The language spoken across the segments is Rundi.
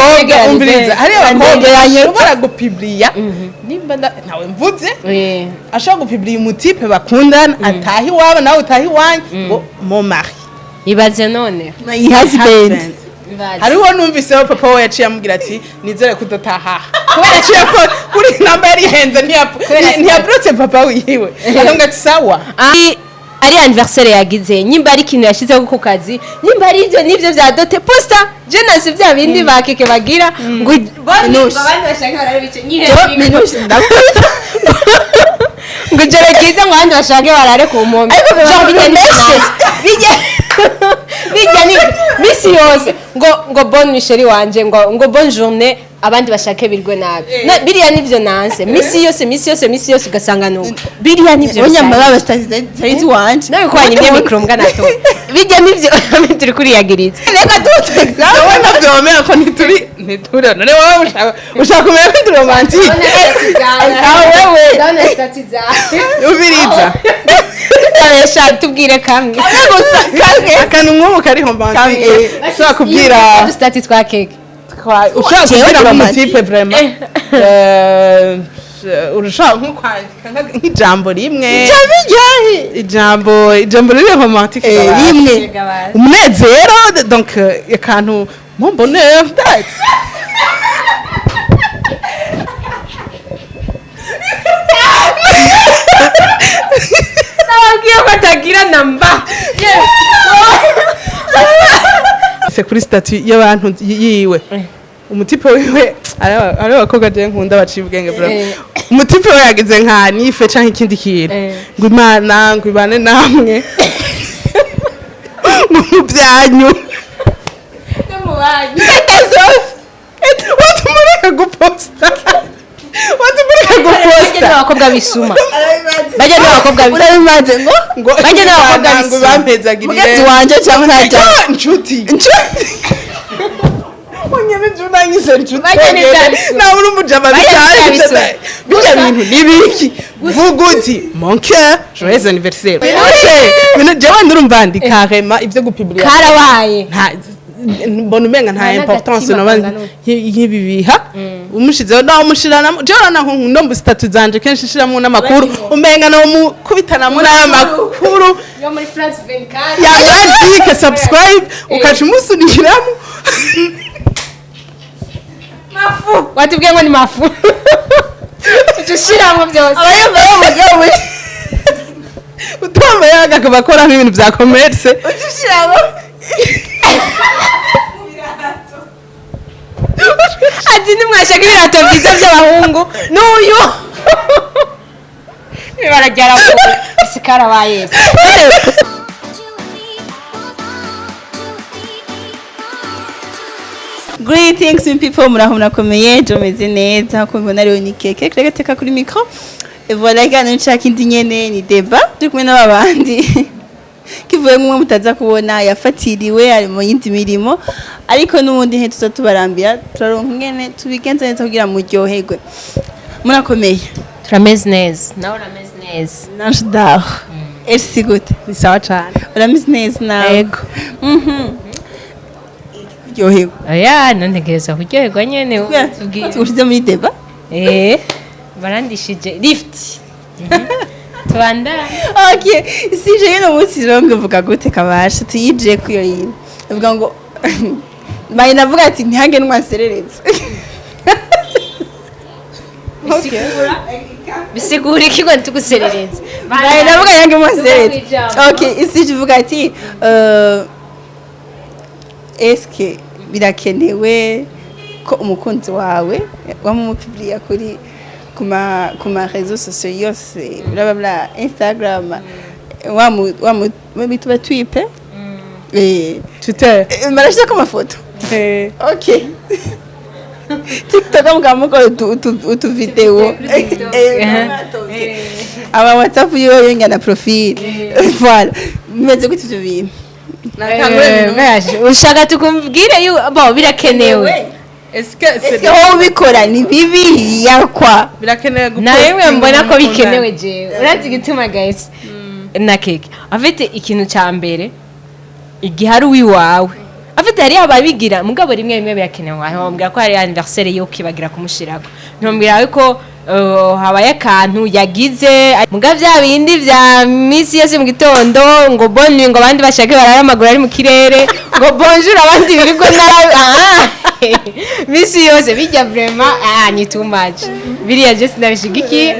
abakobwa umviriza hari abakobwa yanyerwa gupubliya nimba nawe mvuze ashaka gupubliya umutipe bakundana atahi iwabo nawe utahi iwanyu ngo mon mari ibaze none my husband hariho numviseho papa we yaciye amubwira ati nizere kudataha kubera yaciye ko kuri namba yari henze ntiyabrutse papa wiwe akamubwira ati sawa ari anniversaire yagize nyimba ari kintu yashizeho ku kazi nyimba ari ibyo nivyo vya dote posta je nasi vya bindi bakeke bagira ngo abandi bashaka barare bice minushi ngo jere kiza ngo abandi bashake barare ku mpome bijya ni misi yose ngo bonne nuit wanje ngo bonne journée abandi bashake birwe nabi biriya nivyo nanse misi yose ugasanga nuko biriya nivyo onyama baba saizi wanje nawe kwanye imye mikro mbwa nato bijya nivyo turi kuri yagiritse reka duto example wowe navyomera ko ntituri none wowe ushaka kumera ko romantique wewe dana statut ubiriza Abesha tubwire kamwe akantu nk'ubu kari romantique ushaka kubwira statut twa keke ushaka kubwira umutipe vraiment urashaka nko kwandika nk'ijambo rimwe ijambo riri romantique rimwe umunezero donc akantu mon bonheur that nabagiye batagira namba c'est kuri statut y'abantu yiwe umutipe wiwe ari abakobwa je nkunda baciye ubwenge bro umutipe we yagize nka nife canke ikindi kintu ngo imana ngo ibane namwe mu byanyu watumureka guposta abakobwa bisuma bajya n'abakobwa urabimaze ngo bajya n'abakobwa bisuma ngo bampezagirire mugati wanje cyangwa ntajya inshuti Onyene juna ngise nshuti na uri umujama bishaje bijya bintu nibiki vuga uti mon cœur joyeux anniversaire bino jewe ndurumva ndi carrément ivyo gupublier karabaye mbona umenga nta importance no nk'ibi biha umushizeho naho mushirana jewe naho ndomba statut zanje kenshi shiramo n'amakuru umenga no mukubitana muri aya makuru yo muri France 24 ya subscribe ukaca umusuniramo mafu watubwiye ngo ni mafu tushiramo byose abayumva utamba yaga kabakora ibintu bya commerce ushiramo ati nimwashaka ibirato byiza by'abahungu n'uyu barajyara ko isikara bayese Greetings people murakomeye jomeze neza ko mbona rero ni keke gateka kuri micro et voilà gana nshaka indi nyene ni débat turi kumwe n'abandi kivuye mwe mutaza kubona yafatiriwe ari mu yindi mirimo ariko n'ubundi he tuza tubarambira turaronka ngene tubigenza neza kugira muryoherwe murakomeye turameze neza nawe urameze neza nanje daho Elsie gute ni sawa cyane urameze neza nawe yego kuryoherwa oya nantegereza kuryoherwa nyene tubwiye muri débat barandishije lift Tuanda. Okay, si je no musi rongo vuga gute kabasha tuyije kuyo yine. Vuga ngo bayi navuga ati ntihange nwasereretse. Bisigura ikigo ntugusereretse. Bayi navuga yange mwasereretse. Okay, isi vuga ati eske birakenewe ko umukunzi wawe wamumupubliya kuri kuma réseaux sociaux yose bla Instagram wa bituba twipe Twitter marashaka kama foto okay TikTok mugamuko utu video aba WhatsApp yo ngana profile voilà meze gute ivyo bintu ushaka tukumbwire bo birakenewe Eske ho bikora ni bibi yakwa birakenewe guposta nawe mbona ko bikenewe jewe urazi gituma guys na keke afite ikintu ca mbere igihari wiwawe afite hari ababigira mugabo rimwe rimwe birakenewe ahambwira ko hari anniversaire yo kibagira kumushirako ntombwira ko habaye akantu yagize mugabo vya bindi vya misi yose mu gitondo ngo bonne ngo abandi bashake barara amaguru ari mu kirere ngo bonjour abandi biriko misi yose bijya vraiment ni too much biriya je sinabishigikiye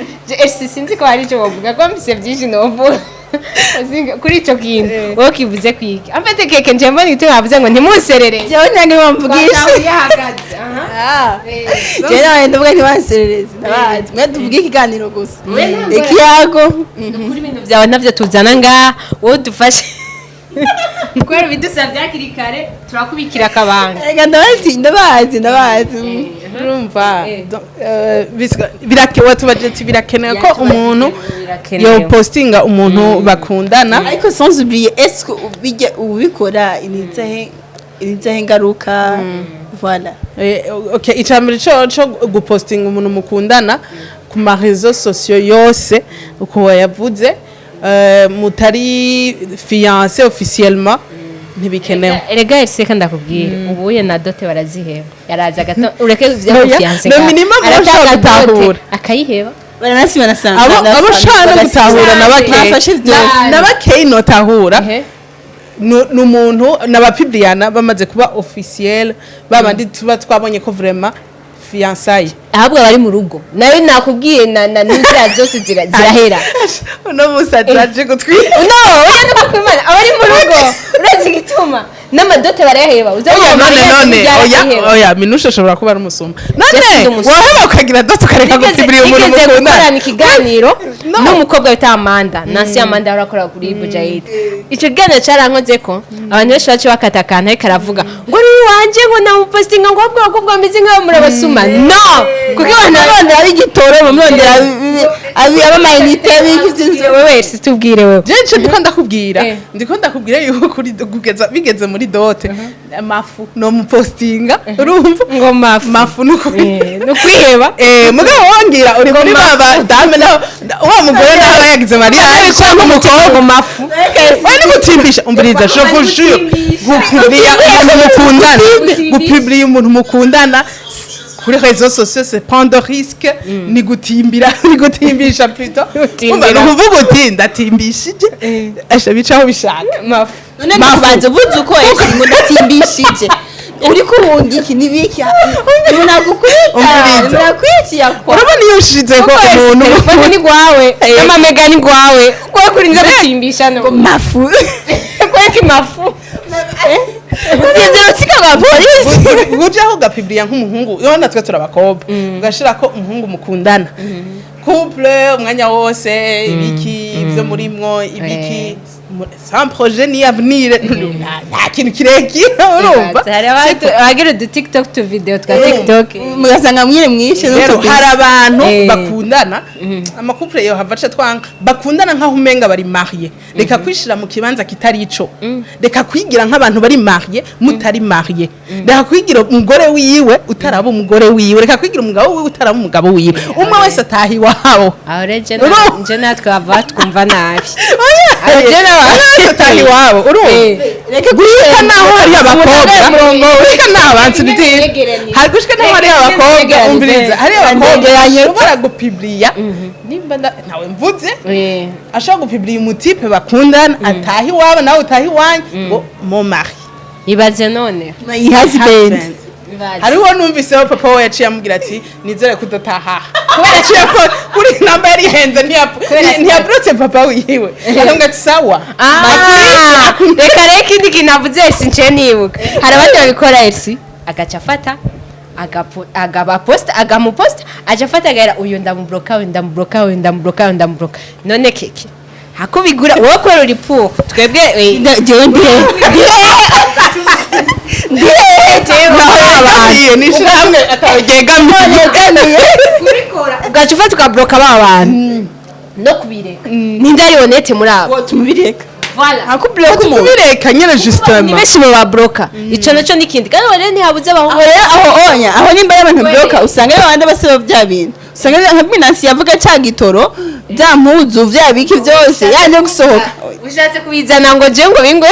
sinzi ko hari icyo bavuga ko mbise byinshi novuga kuri ico kintu wowe kivuze kwiki amfate keke nje mbona ito yavuze ngo ntimuserere jewe nani wamvugisha yahagaze jewe nawe ndavuga ntibanserereze ndabazi mwe tuvuge ikiganiro gusa ikiyago kuri ibintu byawe navyo tuzana nga wowe dufashe kwera bidusabye akiri kare turakubikira akabanga rega ndabazi urumva birakenewe tubajeti birakenewe ko umuntu yo postinga umuntu bakundana ariko sans oublier est-ce que ubikora inizahe ngaruka voilà okay icambere cyo gupostinga umuntu mukundana ku ma réseaux sociaux yose uko yavuze mutari fiancé officiellement ntibikenewe erega Elsie kandi akubwira ubuye na dote baraziheba yaraza gato ureke vya fiancé no minimum urashaka gutahura akayiheba baranasi banasanga abo shana gutahura nabakeye notahura n'umuntu n'abapibliana bamaze kuba officiel babandi tuba twabonye ko vraiment fiançailles ahabwo bari mu rugo nawe nakubwiye na n'inzira zose zirahera no musajaje gutwira no oya ndakwimana abari mu rugo urazi gituma n'amadote barayaheba oya minusha ashobora kuba ari umusuma none wowe ukagira dote ukareka gupibrira umuntu mukunda gukorana ikiganiro n'umukobwa bita Amanda Nancy Amanda arakora kuri Bujayid ico kiganiro carankoze ko abantu benshi bace bakata kantu ariko aravuga ngo ni wanje ngo namupostinga ngo ahubwo abakobwa bameze nk'abo murabasuma no kuko abantu barondera ari gitoro bamurondera abamayinite b'ikivyo wewe tubwire wewe je ndiko ndakubwira yuko kuri bigeze muri dote mafu no mupostinga urumva ngo mafu nuko kwiheba mugabo wongira uri muri baba dame naho wa mugore naho yagize Maria ariko umukobwa mafu wani mutimbisha umbiriza shofushu gupublier umuntu mukundana kuri réseaux sociaux c'est prendre risque ni gutimbisha plutôt uvuga uti ndatimbishije asha bicaho bishaka mafu none nabanze vuze uko ngo ndatimbishije uri kuhunga iki nibiki unagukwitiye akwa urabona iyo ushize ko umuntu telefone ni gwawe n'amamega ni gwawe kwa kurinza gutimbisha no mafu kweki mafu Ugeze utsika kwa polisi gujaho gapibriya nk'umuhungu yona twe turabakobwa ugashira ko umuhungu mukundana couple umwanya wose ibiki ivyo murimwo ibiki sans projet ni avenir nta kintu kireki urumva agira du TikTok tu video twa TikTok mugasanga mwire mwishe no hari abantu bakundana ama couple yo havaca twanga bakundana nkaho umenga bari marié reka kwishira mu kibanza kitari ico reka kwigira nk'abantu bari marié mutari marié reka kwigira umugore wiwe utaraba umugore wiwe reka kwigira umugabo wiwe utaraba umugabo wiwe umwe wese atahi wawo areje nje natwe ava twumva nabi atahi wabo urumva reka gushika naho hari abakobwa reka nabantu hari gushika naho hari abakobwa umviriza hari abakobwa yanyura gupubliya nimba nawe mvuze ashaka gupubliya umutipe bakundana atahi wabo nawe utahi wanye ngo mon mari ibaze none my husband hariho numviseho papa we yaciye amubwira ati nizere kudataha kubera yaciye ko kuri namba yari henze ntiyabrutse papa wiwe akamubwira ati sawa reka indi kintu avuze since nibuka hari abandi babikora Elsie agaca afata agamuposta aja afata agahera uyu ndamubloka none keke hakubigura wowe korora ipuho twebwe jewe ugaca ufata ukabloka ba bantu no kubireka ninde ari honete muri abo tumubireka kubireka nyene justement ni benshi mu babloka ico naco nikindi kandi wale ntihabuze abahungu aho nimba y'abantu bloka usanga abandi basaba bya bintu usanga nka Binansi yavuga ca gitoro bya mpuzu bya biki byose yanje gusohoka ushatse kubizana ngo je ngo bingwe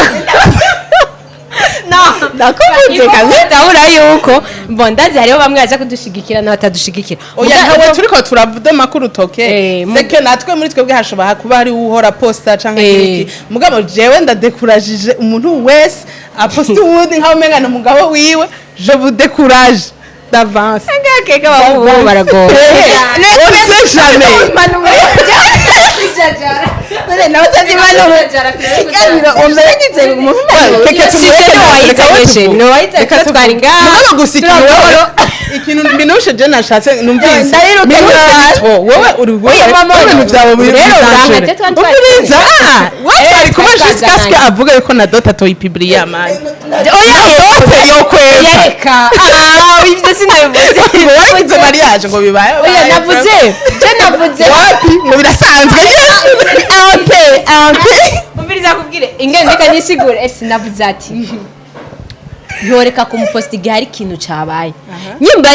ndakuvuze kabisa ndabura yuko bon ndazi hariho bamwe baza kudushigikira n'abatadushigikira oya ntawe turiko turavuga makuru toke seke natwe muri twebwe hashobora kuba hari uhora posta canke iki mugabo jewe ndadekurajije umuntu wese aposta uwundi nkaho umenga n'umugabo wiwe je vous décourage d'avance ngakeka bavuga baragoye on sait jamais none nawe utazi impanuro iganiro umberegize umuntu no wayitse twari ngaha mugabo gusikira ikintu binushe je nashatse numvise wowe uri wowe ibintu byawe biranjere ubiriza watari kuba jusqu'à avuga yuko na dota toyipibliya manje oya dote yo kweza yereka ibyo sinabivuze wagize mariage ngo bibaye oya navuze je navuze wapi ngo birasanzwe umviriza kubwire ingene reka nisigure sinavuze ati yoreka kumuposta igihe hari ikintu cabaye nyimba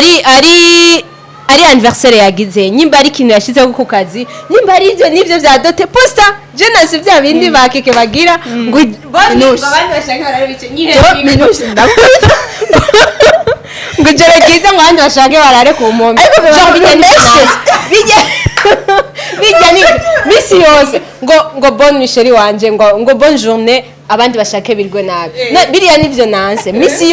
ari anniversaire yagize nyimba ari ikintu yashizeho ku kazi nyimba ari ibyo nivyo vya dote posta je nasi vya bindi bakeke bagira ngo abandi bashaka barabice minushi ndakuvuze ngo jere giza ngo abandi bashake barare ku mpombe bijya ni misi yose ngo bon misheri wanje ngo bon journée abandi bashake birwe nabi biriya nivyo nanse misi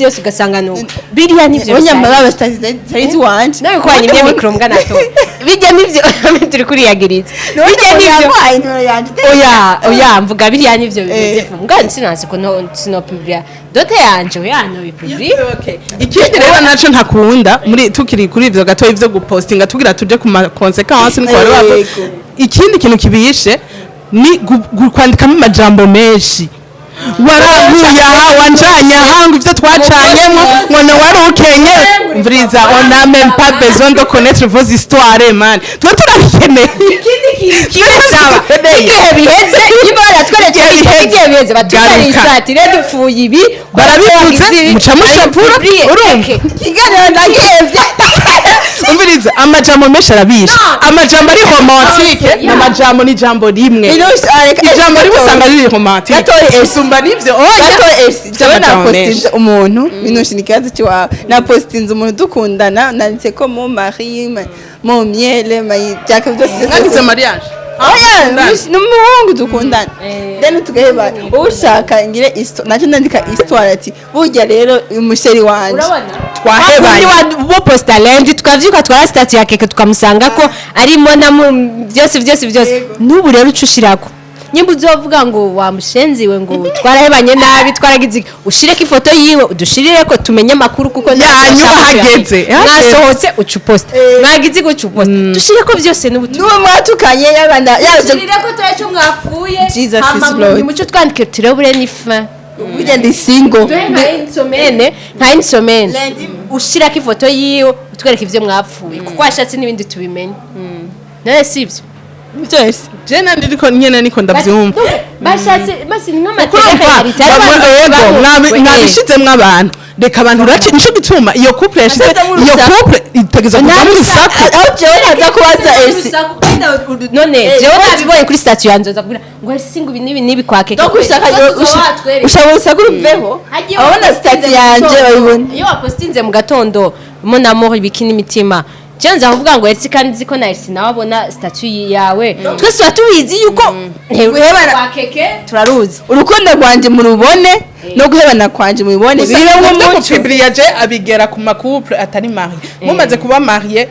yose ugasanga nuko biriya nivyo onyamba baba statistics wanje nawe kwanya imye mikro mbwa nato bijya nivyo turi kuri yagiritse bijya nivyo oya mvuga biriya nivyo bimeze mbwa sinanse ko no publia dote yanje no bipublie ikindi rero naco ntakunda muri tukiri kuri ivyo gato ivyo gupostinga tugira tuje ku consequences niko bari bako ikindi kintu kibishe ni kwandikamo amajambo menshi waravuye aha wanjanye aha ngo ivyo twacanyemo ngo wari ukenye mviriza on a même pas besoin de connaître vos histoires man twe turabikeneye ikindi kintu kibisaba igihe biheze niba baratweretse igihe biheze batuzanye isati rero dupfuye ibi barabivuze muca musapura urumva ikiganiro ndagihevye umviriza amajambo menshi arabisha amajambo ari romantique n'amajambo ni jambo rimwe ijambo rimwe usanga riri romantique usumba nivyo jewe napostinze umuntu minushi ni ikibazo cy'iwawe napostinze umuntu dukundana nanditse ko mu mari mu miele byaka byose nanditse mariage n'umuhungu dukundana then tugaheba ushaka ngire naco ndandika histoire ati burya rero umusheri wanje twahebanye bo posta lendi tukavyuka twara statut ya keke tukamusanga ko arimo na byose n'ubu rero ucushirako nyimba uzovuga ngo wamushenziwe ngo twarahebanye nabi twaragize ushireko ifoto yiwe udushirire ko tumenye makuru kuko nyanyuba hageze mwasohotse ucuposta mwagize ko ucuposta dushireko byose n'uwo mwatukanye yabanda dushireko turacho mwapfuye Jesus is Lord muco twandike turabure nifa burya ndi single nta insomene ushirako ifoto yiwe utwereka ivyo mwapfuye kuko washatse n'ibindi tubimenye none sivyo byose jena ndiriko nyene niko ndavyumva bashatse basi ni nk'amategeko mwabishizemwo abantu reka abantu uraci nico gituma iyo couple yashize iyo couple itegeza kuva mu sapo aho jewe naza kubaza Elsie none jewe nabibonye kuri statut yanjye nzakubwira ngo Elsie ngo ibi nibi kwakeke no gushaka ushabusa kuruveho abona statut yanjye bayibona iyo wapostinze mu gatondo mon amour ibikini imitima Janza kuvuga ngo Elsie kandi ziko na Elsie nawe abona statut yawe twese tubizi yuko guhebana kwakeke turaruzi urukundo rwanje murubone no guhebana kwanje mubibone biriwe mu publier je abigera ku couple atari marié mumaze kuba marié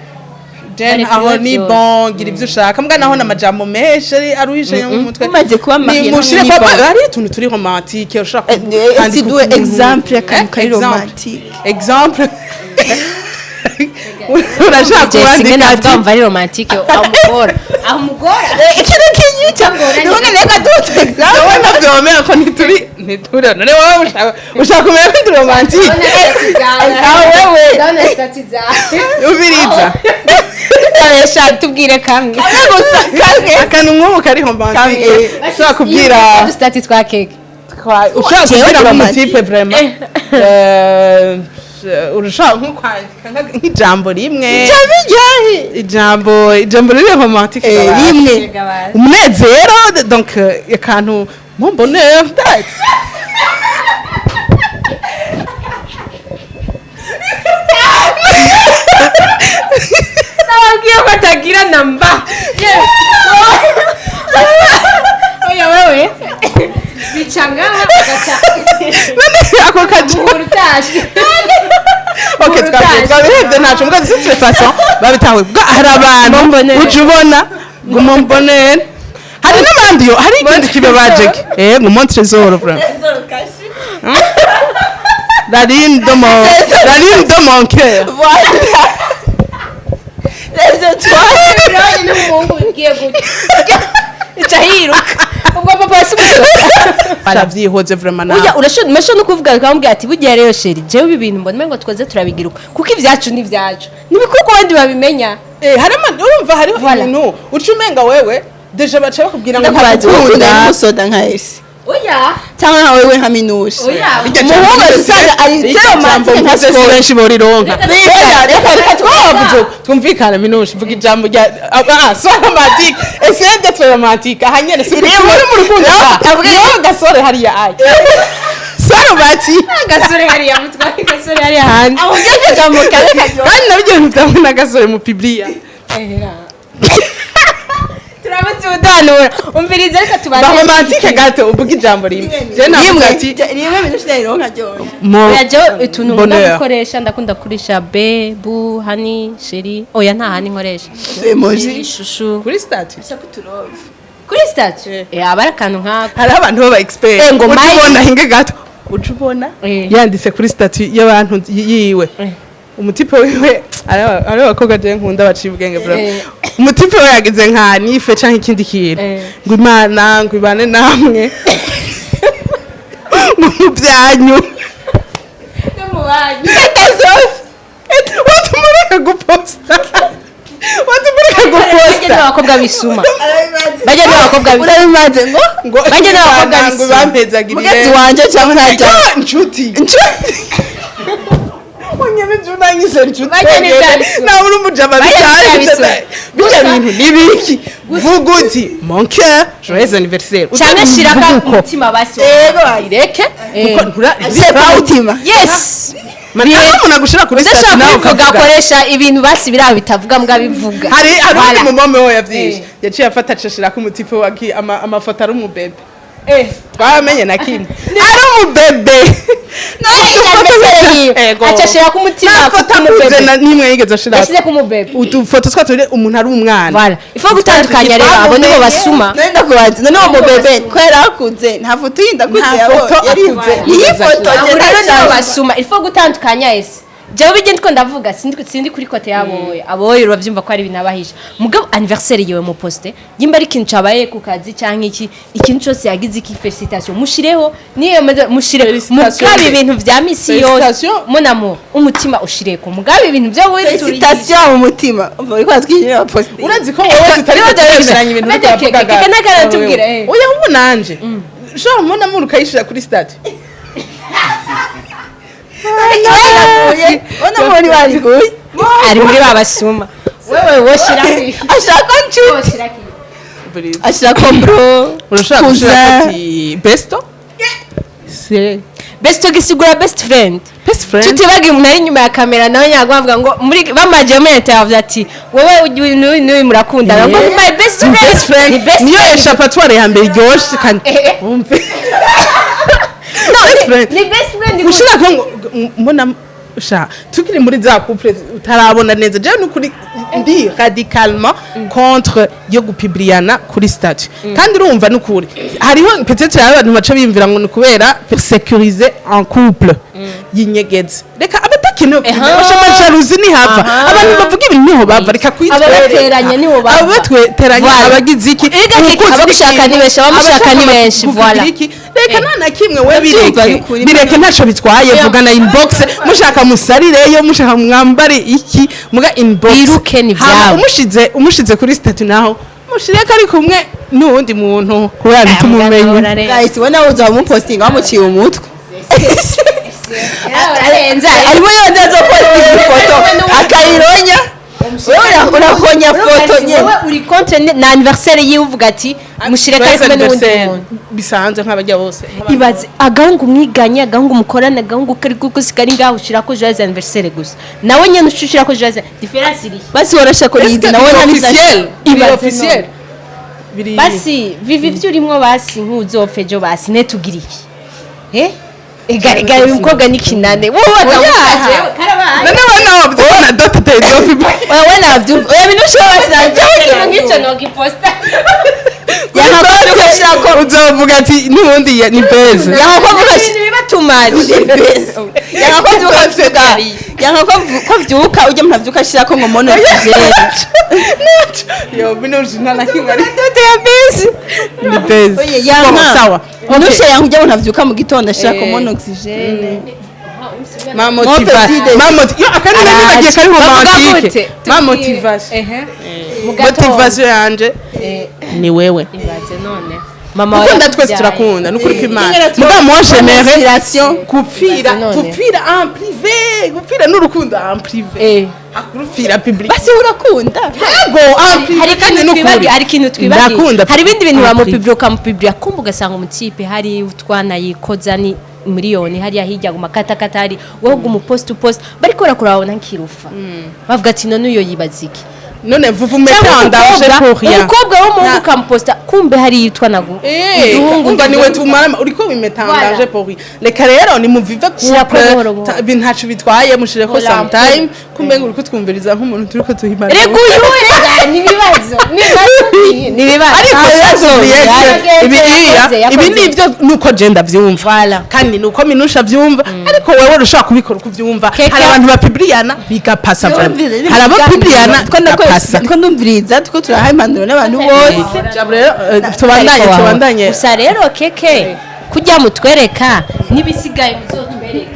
Jen aho ni bon gira ivyo ushaka mbwa naho namajambo menshi aruhishe mu mutwe mumaze kuba marié mushire ko ari tuntu turi romantique ushaka kandi du exemple kan romantique exemple urashaka kuandika ndumva ari romantique amugora ikintu kinyica none reka dute example wowe navyomera ko nituri none wowe ushaka kumenya ko turi romantique wewe dona statiza ubiriza Taresha tubwire kamwe akantu nk'ubu kari romantique ushaka kubwira statut twa keke ushaka kubwira mu type vraiment urashaka nko kwandika nk'ijambo rimwe ijambo riri romantique rimwe umunezero donc akantu mon bonheur utagira namba oya wewe bicanga agacha ako kaje urutashi okay twabihebye ntacu mbwa zitwe façon babitawe hari abantu ujubona ngumombonere hari n'abandi yo hari ikindi kibe baje ngo mon trésor vraiment la ligne de mon cœur les étoiles rero n'umuhungu bigiye gutya icahiruka ubwo papa simuso baravyihoze vraiment uya urashobora no kuvuga akambwira ati bugiye rero sheri jewe ibi bintu mbona ngo twaze turabigiruka kuko ivyacu ni vyacu nibikuko abandi babimenya harama urumva hari ibintu ucumenga wewe deje bacha bakubwira ngo ntabakunda musoda nka Elsie oya cyangwa nka wewe nka Minushe umuhungu usanga ari jambo mvuze si benshi borironka reka twavuze twumvikana Minushe vuga ijambo rya so romantique essaye d'être romantique ahanyene si muri mu rukundo yo gasore hariya ayi so romantique gasore hariya mutwa gasore hariya hanze aho ngeze jambo kale kandi nabyo mutabona gasore mu biblia turabutse udanura umvirize reka tubaze romantique gato uvuga ijambo rimwe je navuga ati rimwe Minushe ironka ryo yaje utuntu ngunda gukoresha ndakunda kurisha be bu hani sheri oya nta hani nkoresha emoji shushu kuri statut kuri statut abara kantu nkako hari abantu baba expert ngo ubona hinge gato ujubona yanditse kuri statut y'abantu yiwe umutipe wiwe ari abakobwa je nkunda baciye ubwenge vraiment umutipe we yagize nka nife canke ikindi kintu ngo imana ngo ibane namwe mu byanyu watumureka guposta bajya n'abakobwa bisuma bajya n'abakobwa urabimaze ngo bajya n'abakobwa ngo bampezagirire mugezi wanje cyangwa ntajya inshuti unyeme juna ngise inshuti bajya n'ibyabi na uri umujama bishaje bijya bintu nibiki vuga uti mon cœur joyeux anniversaire cyane shiraka umutima basi yego ireke c'est pas ultima yes umuntu agushira kuri statut nawe ugakoresha ibintu basi biraho bitavuga mbwa bivuga hari undi mumome we yavyishe yaciye afata acashira ko umutipe waki amafoto ari umubebe twamenye na kimwe ari umubebe acashira ku mutima umubebe nimwe yigeze ashira yashyize ku mubebe udufoto twaturi umuntu ari umwana voilà ifo gutandukanya rero abo nibo basuma nenda kubanza none uwo mubebe ko yarakuze nta foto yinda kuze yarize iyi foto rero nibo basuma ifo gutandukanya ese jewe bijye ndiko ndavuga sindi kuri kote yaboye aboye uravyumva ko ari binabahisha mugabo anniversaire yewe mu poste yimba ari kintu cabaye ku kazi canke ikintu cyose yagize iki felicitation mushireho niyo mushire mugabe ibintu vya misi yose mon amour umutima ushireko mugabe ibintu vyo wewe felicitation mu mutima umva uri kwatwinjira poste urazi ko wowe tutari kuteranya ibintu byavuga kana tubwira oya ubu nanje sho mbona muri kayishira kuri statut ona muri bari kuyi ari muri babasuma wewe woshira ashaka nshuti ashaka bro urashaka gushira ati besto c'est besto gisigura best friend nshuti bagi umuntu ari nyuma ya kamera nawe nyagwavuga ngo muri bamaje mu interview ati wowe n'uyu murakundana ngo my best friend niyo eshapatoire ya mbere iryoshe kandi umve ni best friend ushira ko mbona sha tukiri muri za couple utarabona neza je n'ukuri ndi radicalement contre yo gupibriana kuri statut kandi urumva n'ukuri hariho peut-être abantu baca bimvira ngo nikubera sécuriser en couple yinyegeze reka abatakenewe bashama jalousie ni hava abantu bavuga ibintu niho bava reka abateranya niho bava abateranya abagize iki abagushaka ni benshi abamushaka ni benshi voilà reka nana kimwe we bireke ntaco bitwaye vugana inbox mushaka musarireyo mushaka mwambare iki muga inbox iruke ni byabo umushize kuri statut naho mushireka ari kumwe n'uwundi muntu kubera ntumumenye guys wona uza mu posting amuciye umutwe arenza arimo yondezo posting foto akayironya wewe unakonya foto nyene wowe uri contre na anniversaire yiwe uvuga ati mushire kari kumwe n'uwundi muntu bisanzwe nk'abajya bose ibaze agahungu mwiganye agahungu mukorana agahungu kari gusigara ngaho ushira ko joyeux anniversaire gusa nawe nyene ushira ko joyeux difference iri basi warashaka yize nawe officiel officiel basi vivi vyurimwo basi nk'uzofejo basi netugire iki Egare umukobwa nikinane wowe wagaje karabaye none wana wabona dot day dofi wowe navyo oya binusho basanje ngico no giposta yakako uzovuga ati nubundi ni beze yakako ibintu bibatumaje yakako ko vyuka uje mutavyuka shira ko ngo mono jere yo binusho nana kimari dot ya beze ni beze oye yana sawa nushe yankujya mutavyuka mu gitondo shira ko mono oxygene ma motivation yo akandi nagiye kari romantike ma motivation yanje ni wewe ibaze none mama ukunda twese turakunda nukuri kw'Imana muga moi j'aimerais kupfira en privé kupfira n'urukundo en privé akurupfira public basi urakunda yego hari kandi n'ukuri hari ikintu twibagiye hari ibindi bintu bamupublika kumva ugasanga umutipe hari utwana yikoza ni miliyoni hariya hirya guma katakata hari wowe guma post bariko barakurabona nkirufa bavuga ati none uyo yibaziki none vuvu metandanje pour rien umukobwa wo mu kamposta kumbe hari yitwa nagu umva niwe tumara uriko wimetandanje pour rien reka rero ni muvive couple bintacu bitwaye mushire ko sometime kumbe nguri kutwumviriza nk'umuntu turiko tuhimana reka uyu ni bibazo ariko ibi nivyo nuko je ndavyumva kandi nuko minusha vyumva ariko wewe rushaka kubikora kuvyumva hari abantu bapibriyana bigapasa vraiment hari abapibriyana niko ndumviriza tuko turahaye impanuro n'abantu bose tubandanye gusa rero keke kujya mutwereka nibisigaye muzotwereka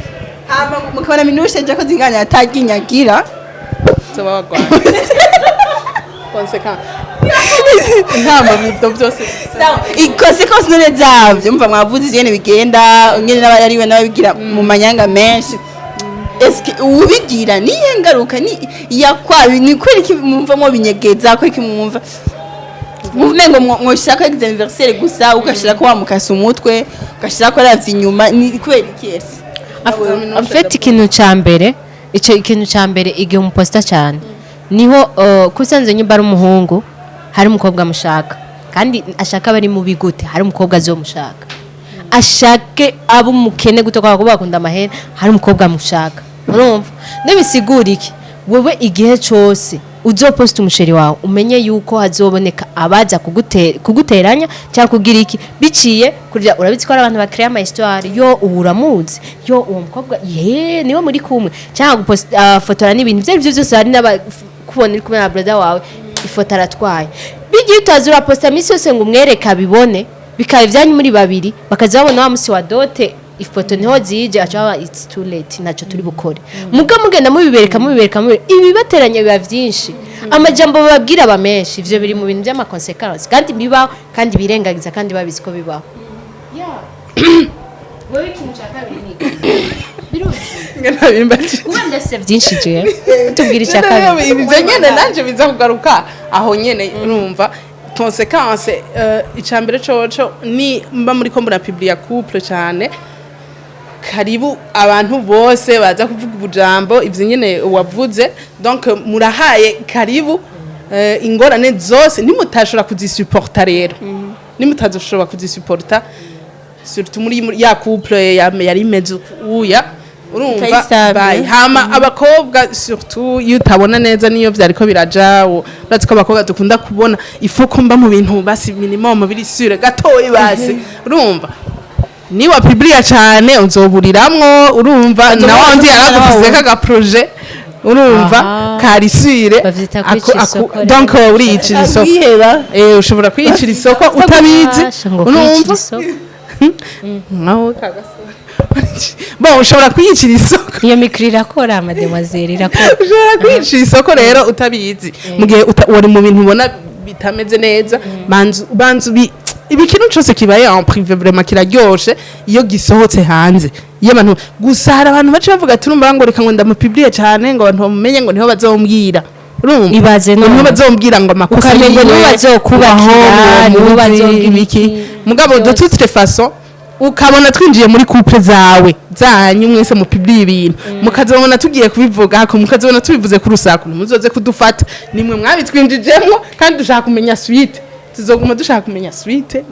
hama mukabona minushe je ko zinganya ataginyagira tubagwa konsequence intama bito byose konsequence none zavyo mva mwavuze izene bigenda ngene n'abariwe n'ababigira mu manyanga menshi eske ubigira ni ngaruka ni yakwabi ni kweri mumva mo binyegeza ko ikimumva muvumengo mwoshaka anniversaire gusa ukashira ko wamukasa umutwe ukashira ko aravye inyuma ni kweri kese afite ikintu cyambere ikintu cyambere igihe umuposta cyane niho kusanze nyumba ari umuhungu hari umukobwa mushaka kandi ashaka bari mu bigute hari umukobwa azomushaka ashake abo mukene gutoka ko bakunda amahera hari umukobwa mushaka urumva nibisigura iki wewe igihe cyose uzoposta umusheri wawe umenye yuko hazoboneka abaza kuguteranya cyangwa kugira iki biciye kurya urabitsikora abantu bakreya ama histoire yo uburamuzi yo uwo mukobwa niwe muri kumwe cyangwa guposta fotora n'ibintu byo byose hari kubona uri kumwe na brother wawe ifoto aratwaye bigiye utazura posta misi yose ngo umwereka bibone bikaye byanyu muri babiri bakazabona wa musi wa dote ifoto niho zije acha it's too late naco turi bukore muga mugenda mubibereka ibi bateranye biba byinshi amajambo bababwira bamenshi ivyo biri mu bintu by'ama consequences kandi bibaho kandi birengagiza kandi babizi ko bibaho wewe ikintu cyaka ngena bimbaje wenda se byinshi je tubwira icyaka ibyo nyene nanje biza kugaruka aho nyene urumva consequence icambere coco ni mba muri ko mbona publier couple cyane karibu abantu bose baza kuvuga ubujambo ivyo nyene wavuze donc murahaye karibu ingorane zose nimutashobora kuzisupporta rero nimutazoshobora kuzisupporta surtout muri ya couple yari imeze uya urumva bayi hama abakobwa surtout iyo utabona neza niyo vyariko birajawo uretse ko abakobwa dukunda kubona ifuko mba mu bintu basi minimum biri sure gatoyi basi urumva ni wa publiya cyane uzoburiramwo urumva na wandi yaragufize kaga projet urumva karisire donc uriyicira isoko ushobora kwiyicira isoko utabizi urumva naho kagasora bon ushobora kwiyicira isoko iyo mikri irakora mademoiselle irakora ushobora kwiyicira isoko rero utabizi mu gihe uri mu bintu ubona bitameze neza banzu ikintu cyose kibaye en privé vraiment kiraryoshe iyo gisohotse hanze iyo abantu gusa hari abantu bace bavuga ati urumva ngo reka ngo ndamupublie cyane ngo abantu bamenye ngo niho bazombwira urumva Ibaze none. niho bazombwira ngo amakosa Ukamengo nibo bazokubakira, nibo bazogira iki. mugabo de toute façon ukabona twinjiye muri couple zawe zanyu mwese mu public ibintu mukazabona tugiye kubivuga hako mukazabona tubivuze ku rusaku muzoze kudufata nimwe mwabitwinjijemo kandi dushaka kumenya suite tuzoguma dushaka kumenya suite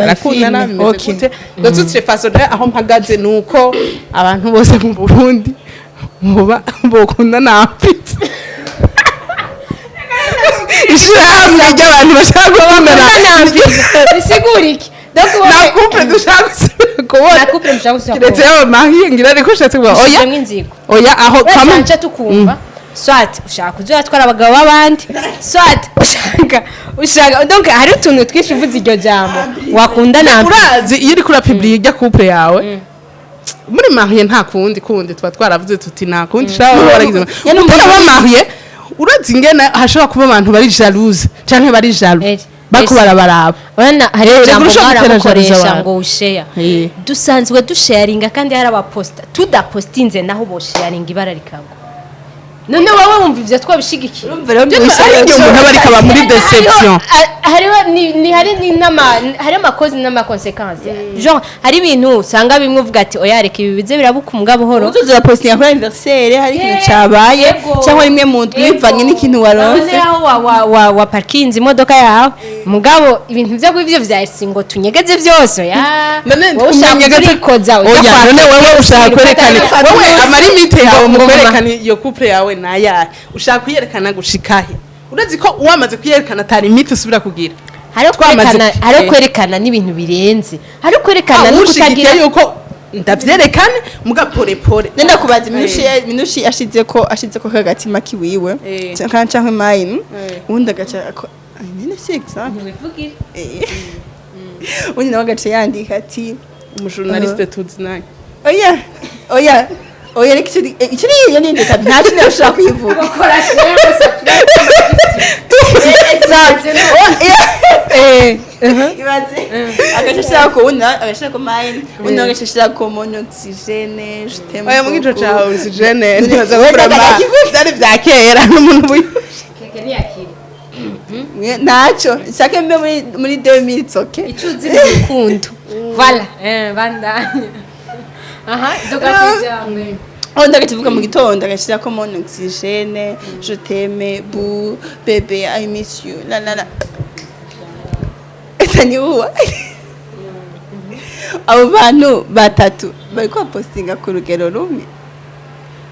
rakundana bimeze gute de toute façon aho mpagaze nuko abantu bose mu Burundi muba bokundana apitse ishirahamwe ry'abantu bashaka kubonana bisigura iki na couple dushaka kubona na couple mushaka gusubira kiretse yawe mahiye ngira ariko ushatse kuvuga oya inzigo oya aho kama nca tukumva swat ushaka kuzatwara abagabo babandi swat ushaka donc hari utuntu twinshi uvuze iryo jambo wakunda nambi urazi iyo uri kuri public ijya couple yawe muri mahiye nta kundi twa twaravuze tuti nta kundi shaka waragize umupira wa mahiye urazi ingena hashobora kuba abantu bari jalouse canke bari jaloux bako barabaraba urana hari jambo barakoresha ngo ushare dusanzwe dusharinga kandi hari abaposta tudapostinze naho bo sharinga ibara rikagwa none wowe wumva ivyo twabishigikiye iyo umuntu aba ariko aba muri deception hari amakozi n'amakonsequences genre hari ibintu usanga bimwe uvuga ati oya reka ibi bize birabuka umugabo buhoro uzoza postinga kuri anniversaire hari ikintu cabaye cyangwa rimwe mu ndwi bivanye n'ikintu waronse aho wa parkinze imodoka yawe mugabo ibintu vyo kwivyo vyahise ngo tunyegeze vyose ya wowe ushaka kurikoza oya none wowe ushaka kwerekana wowe amarimite yawe mu kwerekana iyo couple yawe nayahe ushaka kuyerekana gushikahe urazi ko uwamaze kuyerekana atari limite usubira kugira hari kwerekana n'ibintu birenze hari kwerekana no kutagira yuko ndavyerekane muga pore nenda kubaza minushi ashizeko kagatima kiwiwe canke mine ubundi agaca nene si example ntibivugire ubundi nawe agaca yandika ati umujournaliste tuzinanye oya reka icyo niyo nindika nta kintu ushaka kuyivuga bakora ibaze agashaka ko una agashaka mine una agashaka ko monoxygene justement oya mugico cha oxygene nibaza gukora byari byakera n'umuntu keke ni yakiri nacho shaka mbe muri 2000 okay icuzi n'urukundo voilà bandanye aha doga kujamwe onda gativuga mu gitondo agashira ko monoxygene je t'aime bou bébé I miss you la etani uwa abo bantu batatu bari ko postinga ku rugero rumwe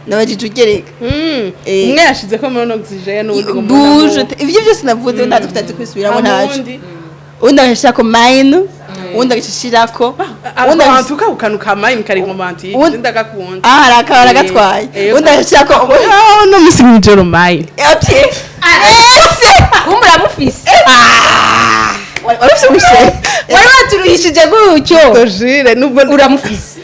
nabajije ugereka umwe yashize ko monoxygene n'ubundi ngo buje ivyo byose navuze ndazi kutazi kwisubiramo ntaje undi agashira ko mine undi agashira ko undi ahantuka ukanuka mine kari romantique ndagakunda harakabara gatwaye undi agashira ko no musi mwijoro mine okay kumbura mufise warufise ubushe wari waturuhishije gutyo tojire nubwo uramufise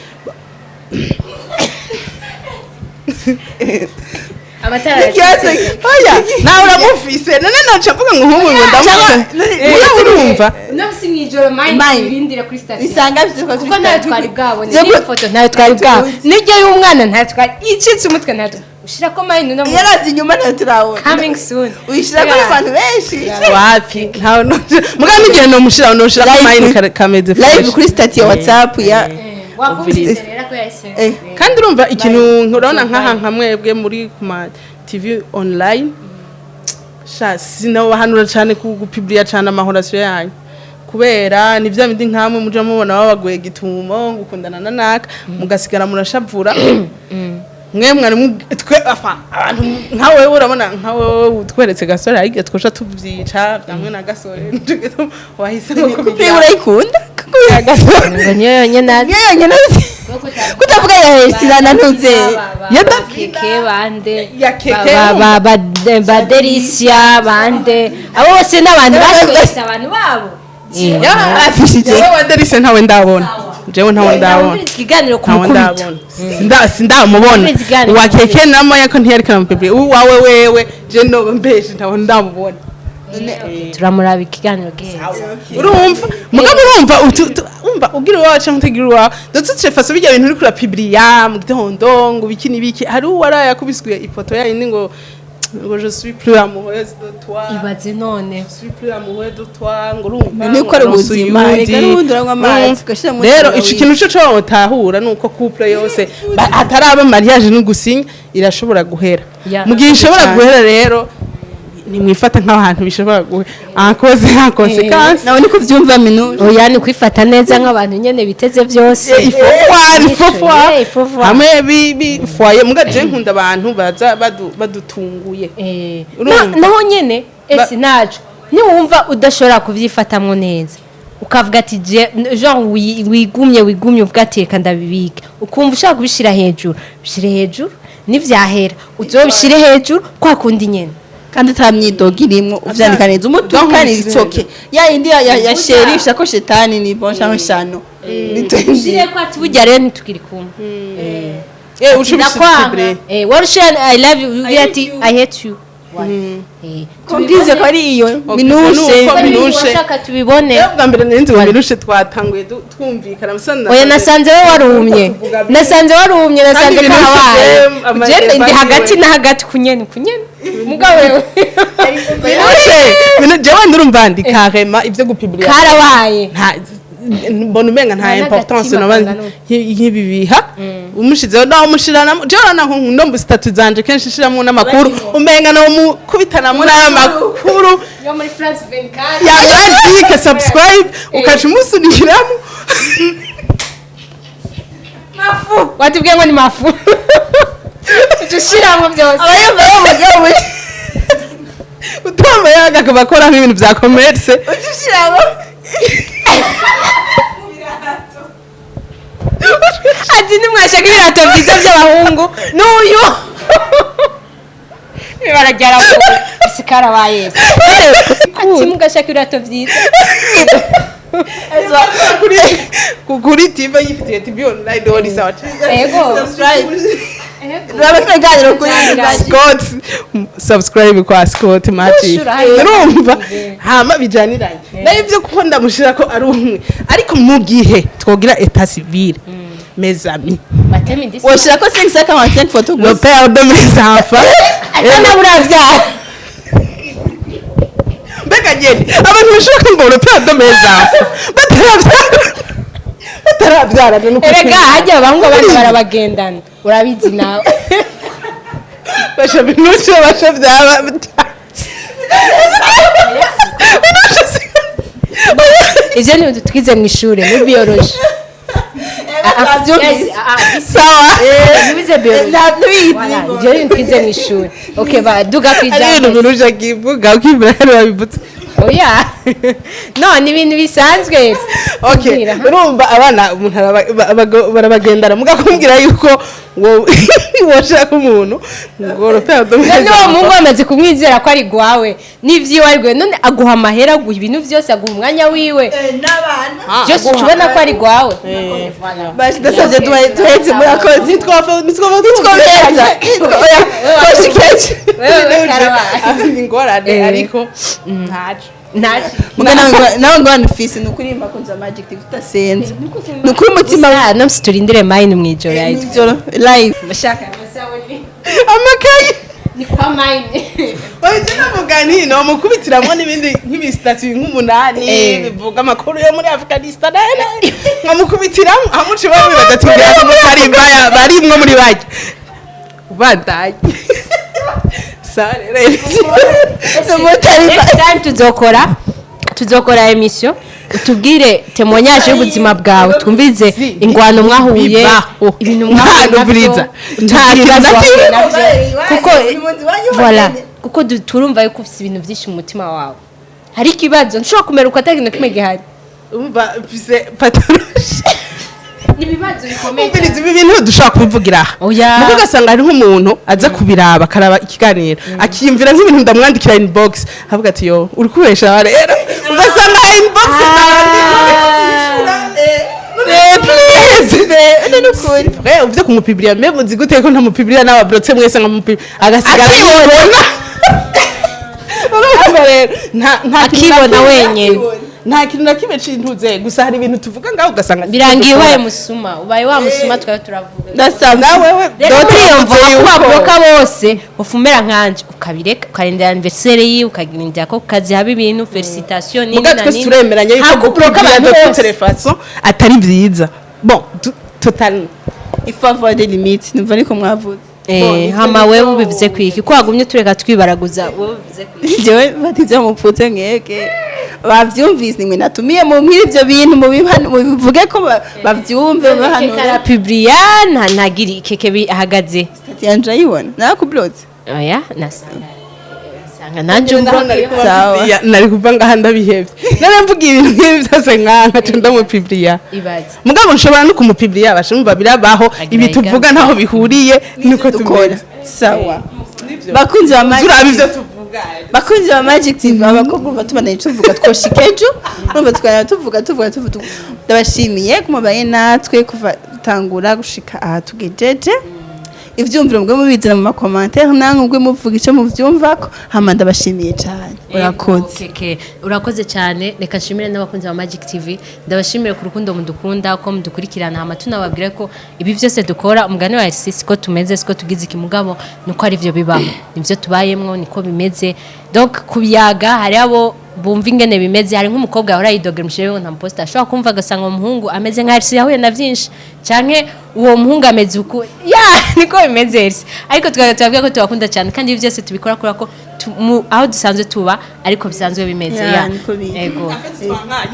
amatara oya nawe uramufise none naca mvuga ngo nk'ubu ngo ndamufise urumva nabisi mwijoro mine irindire kuri station isanga byo kuko nayo twari bwabone ni foto nayo twari bwabo nijye y'umwana nayo twari icitse umutwe nayo ushira ko mine no yarazi nyuma nayo turabona coming soon uyishira ko abantu benshi wapi ntawe muga n'igihe no mushira no shira ko mine kameze live kuri statut ya WhatsApp ya wakumvise ko yahise kandi urumva ikintu urabona nkaha nkamwebwe muri kuma TV online sinabahanura cyane kugupubliya cyane amahorasyo yanyu kubera ni bya bindi nkamwe muje mubona babagoye gitumo gukundana na naka mugasigara murashavura mwe mwari twe abantu nkawe urabona nkawe utweretse gasore ariko twosha tuvyica bamwe na gasore wahise ngo kubigira urayikunda ngo niyo nyene kutavuga yahesirana ntuze keke bande ba delisia bande abo bose n'abantu batwese abantu babo afishije wa delisia ntawe ndabona jewe ntawe ndabona ikiganiro kumukubita sindamubona wa keke namo yako ntiyarikana mu pepe wawe wewe je no mbeshe ntawe ndamubona turamuraba ikiganiro geza urumva mugabo urumva ugira wacu mutagira wa dutse faso bijya bintu uri kura publiya mu gitondo ngo biki nibiki hari uwara yakubiswe ifoto yayindi ngo ngo je suis plus amoureuse de toi ibaze none je suis plus amoureuse de toi ngo urumva Ni ko ari ubuzima, reka n'ubundi uranywa amazi, ugashira mu rero mutima ico kintu cyo utahura nuko couple yose ataraba mariage no gusinya irashobora guhera Ya. mu gihe ishobora guhera rero nimwifata nk'abantu bishobora guhera en conséquence nawe niko byumva minuje oya ni kwifata neza nk'abantu nyene biteze byose il faut voir il faut voir hamwe foyer mugaje nkunda abantu baza badutunguye Urumva? naho nyene ese naco niwumva udashobora kuvyifatamwo neza ukavuga ati genre wigumye uvuga ati reka ndabibika ukumva ushaka kubishira hejuru bishire hejuru nivyahera uzobishire hejuru kwa kundi nyene kandi utamyidoga irimo uvyandika neza umutukani itsoke ya indi ya sheri ishako shetani ni bon cyangwa shano ushire ko ati burya rero ntitukiri kumwe ushobora warushira I love you ugira ati I hate you tubize ko ari iyo minuje washaka tubibone bwa mbere n'inzi ngo minushe twatanguye twumvikana musana oya nasanze warumye nasanze kawaye je ndi hagati na hagati kunyene mugabo wewe minushe jewe ndurumva ndi carrément ivyo gupublier karabaye mbona umenga nta importance nk'ibi biha umushizeho naho umushirana jewe naho ndomba statut zanje kenshi shiramwo n'amakuru umenga no mukubitanamwo n'amakuru yo muri France 24 ya subscribe ukaca umusunikiramo mafu watubwiye ngo ni mafu ushiramo byose abayumva utwamba yaga akabakora nk'ibintu bya commerce ushiramo ati nimwashaka ibirato byiza by'abahungu n'uyu barajyara isi karabaye ati mugashaka ibirato byiza kuri TV yifitiye TV online ori sawa ego Rabakiganiro kuri Scott subscribe kwa Scott Mati urumva hama bijaniranye navyo kuko ndamushira ko ari umwe ariko mu gihe twogira etat civil mes amis washira ko 545 photo le père de mes enfants atana buravya mbega gende abantu bashaka ngo le père de mes enfants batarabyara nuko erega hajya abahungu abandi barabagendana urabizi nawe basha binushe basha byaba ivyo ni twize mu ishure muri biology sawa nibize biology ivyo ni twize mu ishure okay ba duga kwijambo ari binushe kivuga ukibura kandi babibutse oya no ni ibintu bisanzwe okay urumva abana umuntu barabagendana mugakumbwira yuko ngo washaka umuntu ngo ropea domeze no mungu amaze kumwizera ko ari gwawe nivyi warwe none aguha amahera aguha ibintu byose aguha umwanya wiwe n'abana byose ubona ko ari gwawe basi dasavye duheze murakoze nitwobereza oya koshikeje wewe karabaye ingorane ariko ntaco nawe ngo wanufise nukurimba kunza magic tutasenze nukuri umutima namsi turindire mine mwijoro yayo ijoro live bashaka amakaye ni kwa mine Oje namugani no mukubitiramo nibindi nk'ibistatut nk'umunani bivuga amakuru yo muri Afghanistan nkamukubitiramo amuci bamwe badatubwira ko mutari barimwe muri bajye ubandanye sare tuzokora emission utubwire témoignage y'ubuzima bwawe twumvize ingwano mwahuye ibintu mwahuye kuko voilà kuko turumva yuko ufite ibintu byinshi mu mutima wawe hari ikibazo nshobora kumera uko atakintu kimwe gihari umva mfise pathologie nibibazo bikomeye umviriza ibi bintu dushaka kubivugira aha nuko gasanga ari nk'umuntu aza kubiraba karaba ikiganiro akiyumvira nk'ibintu ndamwandikira inbox avuga ati yo uri kubesha rero ugasanga inbox please uvyo kumupibrira mbe muzi gute ko ntamupibrira n'ababrotse mwese nkamupibrira agasigara yibona akibona wenyene nta kintu na kimwe cintuze gusa hari ibintu tuvuga ngaho ugasanga birangiye waye musuma ubaye wa musuma twaye turavuga ndasanga wewe kubabuka bose ufumera nkanje ukabireka ukarindira anniversaire yi ukagirindira ko kazi haba ibintu felicitation nini na nini turemeranye yuko kubloka abantu de toute façon atari vyiza bon totalement il faut avoir des limites numva niko mwavuze hama wewe ubivuze kwiki ko wagumye tureka twibaraguza wewe ubivuze kwiki jewe batize mupfutse ngeke bavyumvise nimwe natumiye mu nkiri ivyo bintu mubivuge ko bavyumve bahano kara publiana ntagiri keke ahagaze yanje ayibona nakubloze oya nasanga nanje sawa nari kuva ngaha ndabihevye naramvuga ibintu nk'ibi byose nkanka cunda mu publia ibaze mugabo nshobora no kumupiblia bashumva birabaho ibi tuvuga ntaho bihuriye niko dukora sawa bakunzi ba magic turabivyo tuvuga bakunzi ba magic TV abakobwa batubana tuvuga twoshikejo numva tukana tuvuga ndabashimiye kumubaye natwe kuva tangura gushika aha tugejeje ivyumviro mwe mubizana mu commentaire nange mwe muvuga ico muvyumvako hama ndabashimiye cyane urakoze urakoze cyane reka nshimire n'abakunzi ba Magic TV ndabashimire ku rukundo mudukunda ko mudukurikirana hama tunababwire ko ibi byose dukora umugani wa Elsie siko tumeze siko tugize ikimugabo nuko ari byo bibaho nivyo tubayemwo niko bimeze donc kubiyaga hari abo bumva ingene bimeze hari nk'umukobwa yahora yidogera umushere nta posta ashobora kumva agasanga umuhungu ameze nka Elsie yahuye na byinshi canke uwo muhungu ameze uko niko bimeze Elsie ariko tubabwira ko tubakunda cyane kandi ibi byose tubikora kuri ko aho dusanzwe tuba ariko bisanzwe bimeze yego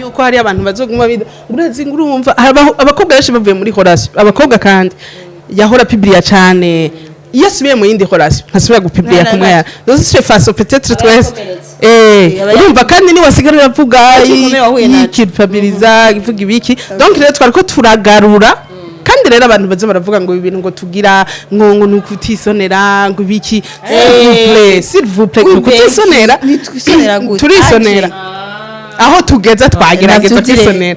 yuko hari abantu bazoguma urazi ngurumva abakobwa benshi bavuye muri horasi abakobwa kandi yahora publia cyane iyo subiye mu yindi horasi ntasubira gupiblia kumwe ya donc face peut-être twese urumva kandi ni wasigara uravuga yikipabiliza ivuga ibiki donc rero twariko turagarura kandi rero abantu baze baravuga ngo ibintu ngo tugira ngo nukutisonera ngo ibiki s'il vous plaît nukutisonera turisonera aho tugeza twagerageza kwisonera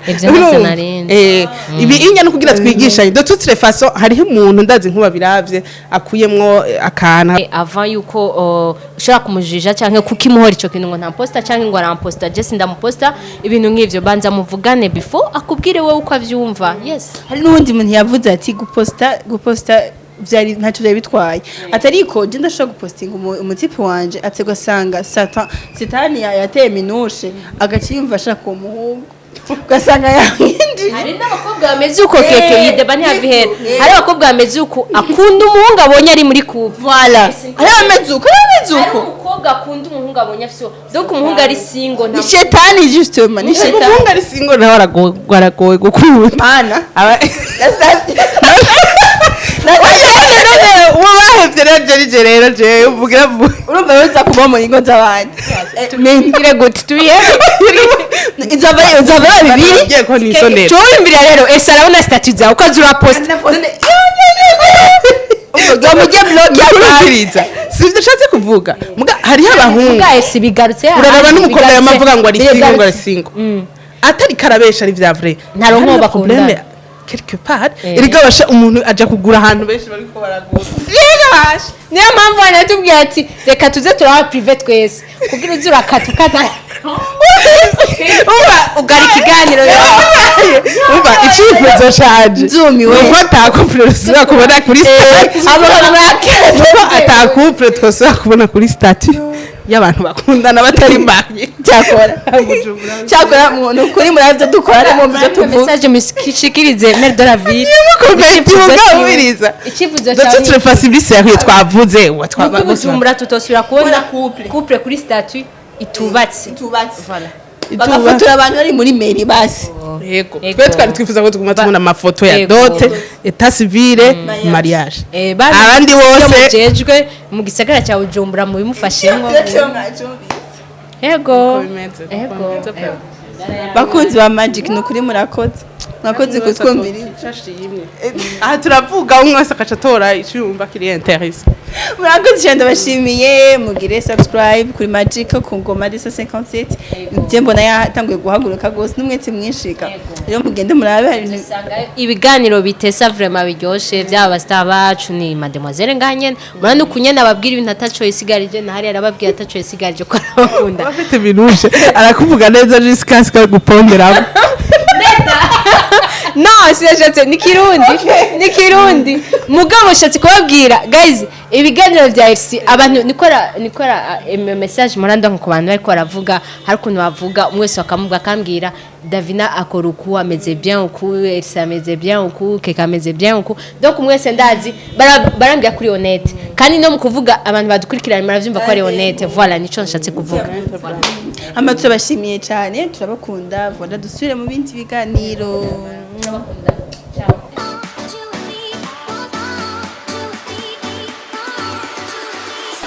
ibi inya no kugira twigishanye de toute façon hariho umuntu ndazi nkuba biravye akuyemwo akana avant yuko ushaka kumujija canke kukimuhora ico kintu ngo nta posta canke ngo aramposta je sindamuposta ibintu nk'ivyo banza muvugane before akubwire wewe uko avyumva yes hari n'undi muntu yavuze ati guposta byari ntacyo byari bitwaye atariko je ndashaka gupostinga umutipe wanje ategwa sanga satani yateye minushe agaciyumva ashaka umuhungu ugasanga yangindi hari n'abakobwa bameze uko keke yideba ntiyavihera hari abakobwa bameze uko akunda umuhungu abonye ari muri couple voilà hari ameze uko umukobwa akunda umuhungu abonye afyo donc umuhungu ari single ni shetani justement ni shetani umuhungu ari single nawe aragoye gukunda ana wabahevye rero je uvugira urumva yoza kuba mu ingo z'abandi mengire gute tubihebe izaba bibiri ngiye ko nisonera tuwimbira rero ese arabona statut zawe ukazura post mujye blog yakuriza sivyo nshatse kuvuga muga hariho abahungu ese bigarutse uraraba n'umukobwa yamavuga ngo ari single atari karabesha ari vya vrai ntaronko bakunda quelque part iriga basha umuntu aja kugura ahantu benshi bariko baragura niyo mpamvu anatubwira ati reka tuze turaba privé twese kugira uzura katukata ugari kiganiro umva icifuzo shaje nzumiwe uko atakupre kubona kuri statut atakupre twose kubona kuri statut y'abantu bakundana batari mbanye cyakora umuntu kuri muravyo dukora mu byo tuvuga message mushikirize mère de la vie icifuzo icifuzo cyawe de toute façon sérieux twavuze tumusumura tutosubira kubona couple kuri statut itubatse voilà bagafotora abantu bari muri mairie basi yego twe twari twifuza ko tuguma tubona amafoto ya dote etat civile mariage abandi bose mujejwe mu gisagara cya Bujumbura mu bimufashemo yego bakunzi ba Magic nukuri murakoze kutwumvira aha turavuga umwe wese akaca atora icyumba kiri interesse murakoze cyane ndabashimiye mugire subscribe kuri Magic ku ngoma de 57 je mbona yatanguye guhaguruka gose n'umwete mwinshika rero mugende murabe hari ibiganiro bitesa vraiment biryoshe byaba star bacu ni mademoiselle nganye murano kunyana ababwira ibintu ataco isigarije na hari arababwira ataco isigarije ko arabakunda bafite binuje arakuvuga neza Jessica ska guponderamo no siyashatse ni kirundi mugabo shatse kubabwira guys ibiganiro bya Elsie abantu nikora message muranda nko kubantu ariko baravuga hari kuntu bavuga umwese akamuvuga akambwira Davina akora uku ameze bien uku Elsie ameze bien uku Keka ameze bien uku donc umwese ndazi barambya kuri honnête kandi no mu kuvuga abantu badukurikirana muravyumva ko ari honnête voilà nico nshatse kuvuga amatso bashimiye cyane turabakunda voilà dusubire mu bindi biganiro ciao